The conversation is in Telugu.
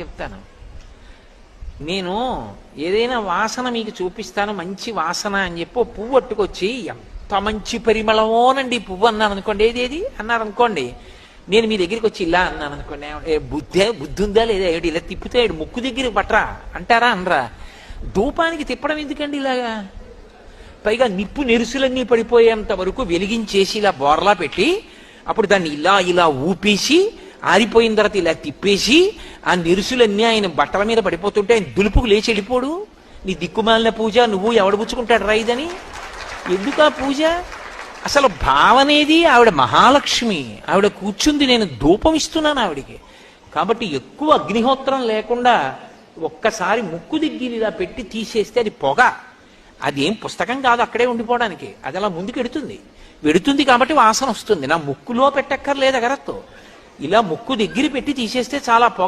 చెప్తాను. నేను ఏదైనా వాసన మీకు చూపిస్తాను, మంచి వాసన అని చెప్పి పువ్వు పట్టుకొచ్చి ఎంత మంచి పరిమళమోనండి పువ్వు అన్నాను అనుకోండి, ఏది అన్నారు అనుకోండి, నేను మీ దగ్గరికి వచ్చి ఇలా అన్నాను అనుకోండి, బుద్ధి ఉందా లేదా, ఏడు ఇలా తిప్పితే ముక్కు దగ్గరికి పట్టరా అంటారా అనరా? ధూపానికి తిప్పడం ఎందుకండి ఇలాగా? పైగా నిప్పు నెరుసులన్నీ పడిపోయేంత వరకు వెలిగించేసి ఇలా బోర్లా పెట్టి అప్పుడు దాన్ని ఇలా ఊపేసి ఆరిపోయిన తర్వాత ఇలా తిప్పేసి ఆ నెరుసులన్నీ ఆయన బట్టల మీద పడిపోతుంటే ఆయన దులుపుకు లేచి వెళ్ళిపోడు. నీ దిక్కుమాలిన పూజ, నువ్వు ఎవడబుచ్చుకుంటాడు రైదని? ఎందుకు ఆ పూజ? అసలు భావనేది ఆవిడ మహాలక్ష్మి, ఆవిడ కూర్చుంది, నేను ధూపం ఇస్తున్నాను ఆవిడికి. కాబట్టి ఎక్కువ అగ్నిహోత్రం లేకుండా ఒక్కసారి ముక్కు దిగ్గిని ఇలా పెట్టి తీసేస్తే అది పొగ, అదేం పుస్తకం కాదు అక్కడే ఉండిపోవడానికి, అది అలా ముందుకు వెడుతుంది కాబట్టి వాసన వస్తుంది. నా ముక్కులో పెట్టక్కర్లేదు అగరత్తో, ఇలా ముక్కు దగ్గర పెట్టి తీసేస్తే చాలా పొగ.